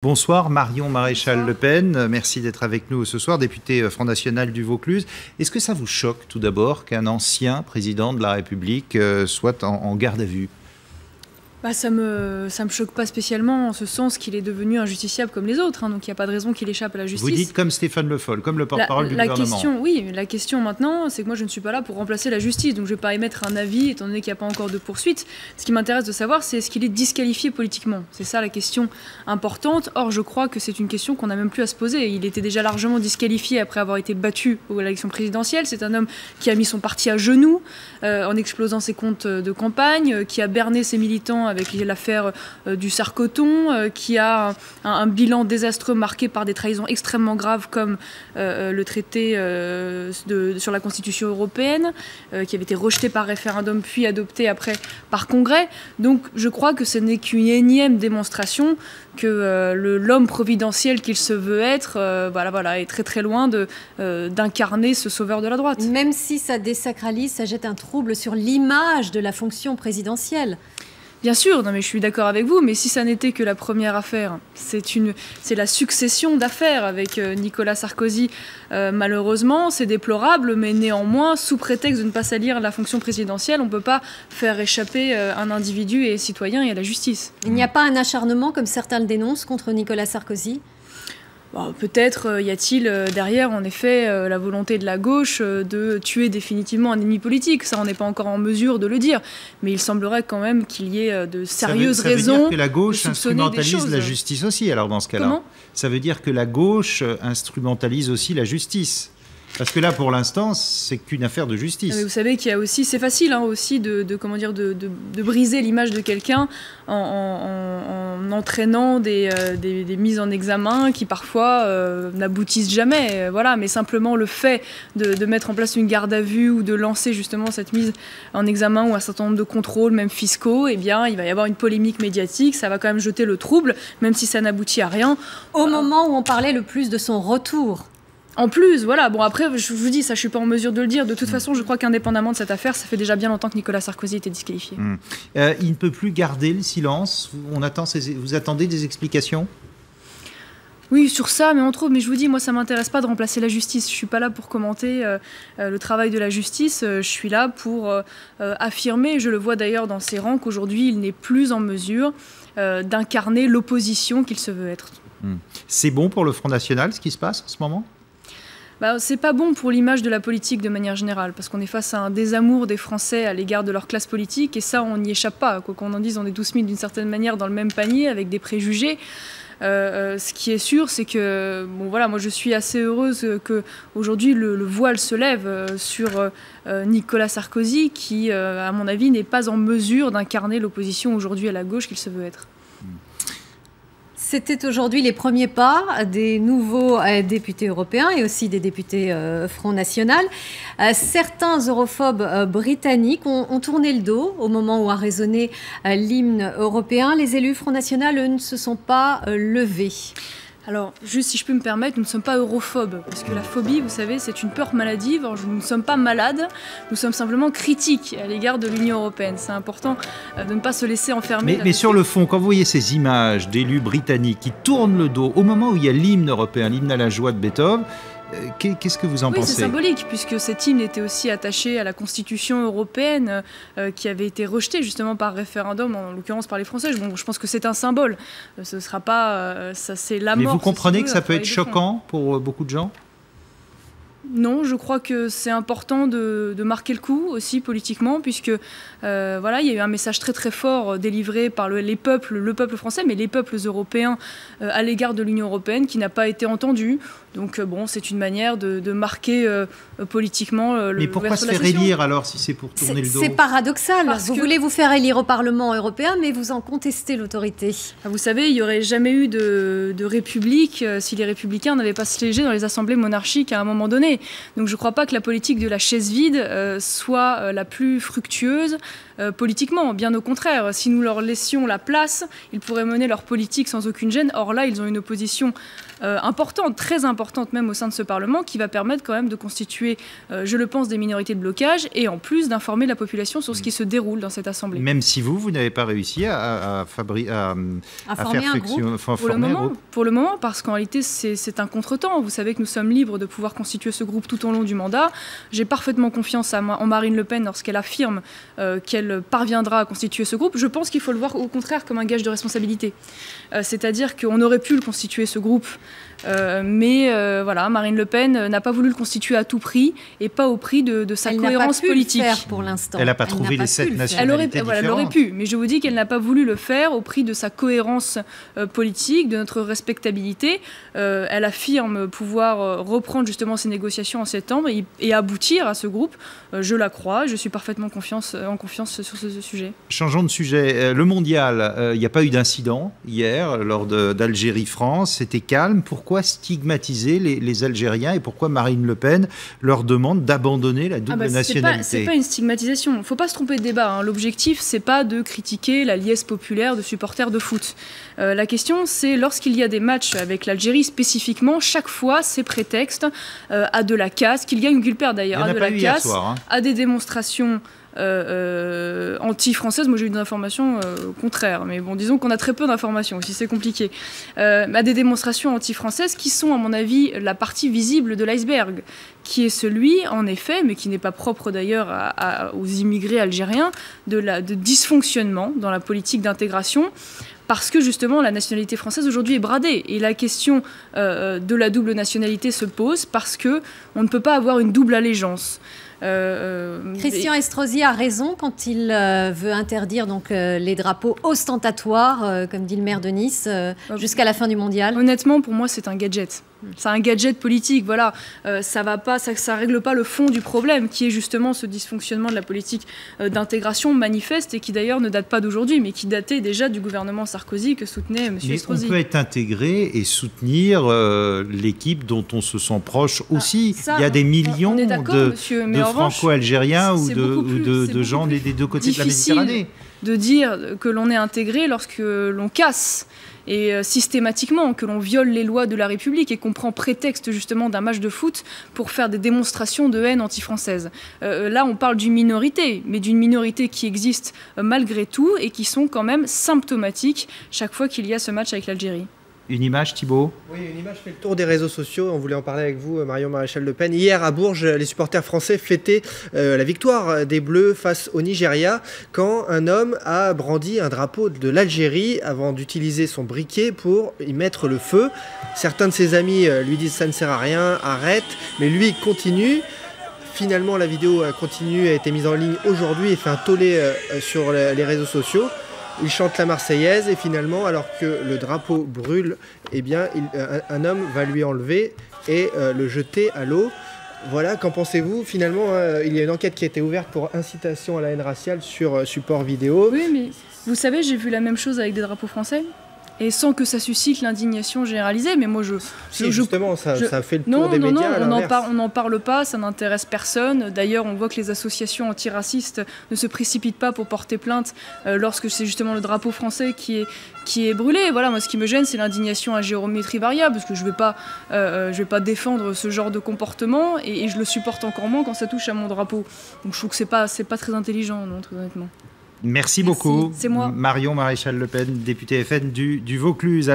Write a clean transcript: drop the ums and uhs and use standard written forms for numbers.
Bonsoir Marion Maréchal Le Pen, merci d'être avec nous ce soir, députée Front National du Vaucluse. Est-ce que ça vous choque tout d'abord qu'un ancien président de la République soit en garde à vue ? Ça me choque pas spécialement en ce sens qu'il est devenu injusticiable comme les autres, donc il n'y a pas de raison qu'il échappe à la justice. Vous dites comme Stéphane Le Foll, comme le porte-parole du gouvernement. La question maintenant, c'est que moi je ne suis pas là pour remplacer la justice, donc je ne vais pas émettre un avis étant donné qu'il n'y a pas encore de poursuite. Ce qui m'intéresse de savoir, c'est est-ce qu'il est disqualifié politiquement. C'est ça la question importante. Or, je crois que c'est une question qu'on n'a même plus à se poser. Il était déjà largement disqualifié après avoir été battu à l'élection présidentielle. C'est un homme qui a mis son parti à genoux en explosant ses comptes de campagne, qui a berné ses militants avec l'affaire du Sarcoton, qui a un bilan désastreux marqué par des trahisons extrêmement graves comme le traité sur la Constitution européenne, qui avait été rejeté par référendum puis adopté après par Congrès. Donc je crois que ce n'est qu'une énième démonstration que l'homme providentiel qu'il se veut être est très très loin d'incarner ce sauveur de la droite. Même si ça désacralise, ça jette un trouble sur l'image de la fonction présidentielle. Bien sûr, non mais je suis d'accord avec vous, mais si ça n'était que la première affaire, c'est la succession d'affaires avec Nicolas Sarkozy. Malheureusement, c'est déplorable, mais néanmoins, sous prétexte de ne pas salir la fonction présidentielle, on ne peut pas faire échapper un individu et citoyen et à la justice. Il n'y a pas un acharnement, comme certains le dénoncent, contre Nicolas Sarkozy ? Peut-être y a-t-il derrière, en effet, la volonté de la gauche de tuer définitivement un ennemi politique. Ça, on n'est pas encore en mesure de le dire. Mais il semblerait quand même qu'il y ait de sérieuses raisons. Ça veut dire que la gauche instrumentalise la justice aussi, alors dans ce cas-là. Comment ? Ça veut dire que la gauche instrumentalise aussi la justice. Parce que là, pour l'instant, c'est qu'une affaire de justice. Mais vous savez qu'il y a aussi, c'est facile aussi de briser l'image de quelqu'un en entraînant des mises en examen qui parfois n'aboutissent jamais. Voilà. Mais simplement le fait de mettre en place une garde à vue ou de lancer justement cette mise en examen ou un certain nombre de contrôles, même fiscaux, il va y avoir une polémique médiatique. Ça va quand même jeter le trouble, même si ça n'aboutit à rien. Au moment où on parlait le plus de son retour. En plus, voilà. Bon, après, je vous dis, ça, je suis pas en mesure de le dire. De toute façon, je crois qu'indépendamment de cette affaire, ça fait déjà bien longtemps que Nicolas Sarkozy était disqualifié. Il ne peut plus garder le silence. Vous attendez des explications ? Oui, sur ça, mais entre autres, mais je vous dis, moi, ça m'intéresse pas de remplacer la justice. Je suis pas là pour commenter le travail de la justice. Je suis là pour affirmer, je le vois d'ailleurs dans ses rangs, qu'aujourd'hui, il n'est plus en mesure d'incarner l'opposition qu'il se veut être. C'est bon pour le Front National, ce qui se passe en ce moment ? C'est pas bon pour l'image de la politique de manière générale, parce qu'on est face à un désamour des Français à l'égard de leur classe politique, et ça, on n'y échappe pas. Quoi qu'on en dise, on est 12 000 d'une certaine manière dans le même panier, avec des préjugés. Ce qui est sûr, c'est que, moi je suis assez heureuse qu'aujourd'hui le voile se lève sur Nicolas Sarkozy, qui, à mon avis, n'est pas en mesure d'incarner l'opposition aujourd'hui à la gauche qu'il se veut être. C'était aujourd'hui les premiers pas des nouveaux députés européens et aussi des députés Front National. Certains europhobes britanniques ont tourné le dos au moment où a résonné l'hymne européen. Les élus Front National, eux, ne se sont pas levés. Alors, juste si je peux me permettre, nous ne sommes pas europhobes, parce que la phobie, vous savez, c'est une peur maladive. Alors, nous ne sommes pas malades, nous sommes simplement critiques à l'égard de l'Union européenne. C'est important de ne pas se laisser enfermer. Mais sur le fond, quand vous voyez ces images d'élus britanniques qui tournent le dos au moment où il y a l'hymne européen, l'hymne à la joie de Beethoven, qu'est-ce que vous en pensez ? Oui, c'est symbolique, puisque cet hymne était aussi attaché à la Constitution européenne qui avait été rejetée justement par référendum, en l'occurrence par les Français. Je pense que c'est un symbole. Ce ne sera pas... ça, c'est la mort. Mais vous comprenez que ça peut être choquant pour beaucoup de gens ? Non, je crois que c'est important de marquer le coup aussi politiquement, puisque il y a eu un message très très fort délivré par le peuple français, mais les peuples européens à l'égard de l'Union européenne qui n'a pas été entendu. Donc c'est une manière de marquer politiquement Mais pourquoi se faire élire alors si c'est pour tourner le dos ? C'est paradoxal. Vous voulez vous faire élire au Parlement européen, mais vous en contestez l'autorité. Vous savez, il n'y aurait jamais eu de république si les républicains n'avaient pas siégé dans les assemblées monarchiques à un moment donné. l'Élysée. Donc je ne crois pas que la politique de la chaise vide soit la plus fructueuse politiquement. Bien au contraire, si nous leur laissions la place, ils pourraient mener leur politique sans aucune gêne. Or là, ils ont une opposition importante, très importante même au sein de ce Parlement, qui va permettre quand même de constituer, je le pense, des minorités de blocage et en plus d'informer la population sur ce qui se déroule dans cette Assemblée. Même si vous n'avez pas réussi à former un groupe. Pour le moment, parce qu'en réalité, c'est un contretemps. Vous savez que nous sommes libres de pouvoir constituer ce groupe tout au long du mandat. J'ai parfaitement confiance en Marine Le Pen lorsqu'elle affirme qu'elle parviendra à constituer ce groupe. Je pense qu'il faut le voir au contraire comme un gage de responsabilité. C'est-à-dire qu'on aurait pu le constituer, ce groupe, mais voilà, Marine Le Pen n'a pas voulu le constituer à tout prix et pas au prix de sa cohérence politique. Elle n'a pas pu le faire pour l'instant. Elle n'a pas trouvé les 7 nationalités différentes. Elle aurait pu, mais je vous dis qu'elle n'a pas voulu le faire au prix de sa cohérence politique, de notre respectabilité. Elle affirme pouvoir reprendre justement ces négociations en septembre et aboutir à ce groupe. Je la crois, je suis parfaitement en confiance sur ce sujet. Changeons de sujet. Le mondial, il n'y a pas eu d'incident hier lors d'Algérie-France. C'était calme. Pourquoi stigmatiser les Algériens et pourquoi Marine Le Pen leur demande d'abandonner la double nationalité? C'est pas une stigmatisation. Il ne faut pas se tromper de débat. Hein. L'objectif, c'est pas de critiquer la liesse populaire de supporters de foot. La question, c'est lorsqu'il y a des matchs avec l'Algérie spécifiquement, chaque fois, c'est prétexte à de la casse, qu'il gagne ou qu'il perd d'ailleurs, à de la casse, à des démonstrations anti-françaises. Moi j'ai eu des informations contraires, mais bon, disons qu'on a très peu d'informations aussi, c'est compliqué, à des démonstrations anti-françaises qui sont à mon avis la partie visible de l'iceberg, qui est celui en effet, mais qui n'est pas propre d'ailleurs aux immigrés algériens, de dysfonctionnement dans la politique d'intégration, parce que justement la nationalité française aujourd'hui est bradée. Et la question de la double nationalité se pose parce qu'on ne peut pas avoir une double allégeance. Christian Estrosi a raison quand il veut interdire donc, les drapeaux ostentatoires, comme dit le maire de Nice, jusqu'à la fin du mondial. Honnêtement, pour moi, c'est un gadget. C'est un gadget politique, voilà. Ça règle pas le fond du problème, qui est justement ce dysfonctionnement de la politique d'intégration manifeste et qui d'ailleurs ne date pas d'aujourd'hui, mais qui datait déjà du gouvernement Sarkozy que soutenait M. Estrosi. On peut être intégré et soutenir l'équipe dont on se sent proche aussi. Il y a des millions de franco-algériens ou de gens des deux côtés de la Méditerranée. De dire que l'on est intégré lorsque l'on casse et systématiquement, que l'on viole les lois de la République et qu'on prend prétexte justement d'un match de foot pour faire des démonstrations de haine anti-française. Là, on parle d'une minorité, mais d'une minorité qui existe malgré tout et qui sont quand même symptomatiques chaque fois qu'il y a ce match avec l'Algérie. Une image, Thibault? Oui, une image fait le tour des réseaux sociaux. On voulait en parler avec vous, Marion Maréchal Le Pen. Hier, à Bourges, les supporters français fêtaient la victoire des Bleus face au Nigeria quand un homme a brandi un drapeau de l'Algérie avant d'utiliser son briquet pour y mettre le feu. Certains de ses amis lui disent « ça ne sert à rien, arrête », mais lui continue. Finalement, la vidéo continue, a été mise en ligne aujourd'hui et fait un tollé sur les réseaux sociaux. Il chante la Marseillaise et finalement, alors que le drapeau brûle, eh bien, un homme va lui enlever et le jeter à l'eau. Voilà, qu'en pensez-vous? Finalement, il y a une enquête qui a été ouverte pour incitation à la haine raciale sur support vidéo. Oui, mais vous savez, j'ai vu la même chose avec des drapeaux français. Et sans que ça suscite l'indignation généralisée, mais moi justement, ça fait le tour des médias. Non, on n'en parle pas, ça n'intéresse personne. D'ailleurs, on voit que les associations antiracistes ne se précipitent pas pour porter plainte lorsque c'est justement le drapeau français qui est brûlé. Voilà, moi, ce qui me gêne, c'est l'indignation à géométrie variable, parce que je vais pas défendre ce genre de comportement, et je le supporte encore moins quand ça touche à mon drapeau. Donc je trouve que c'est pas très intelligent, non, très honnêtement. Merci beaucoup. C'est moi. Marion Maréchal Le Pen, députée FN du Vaucluse.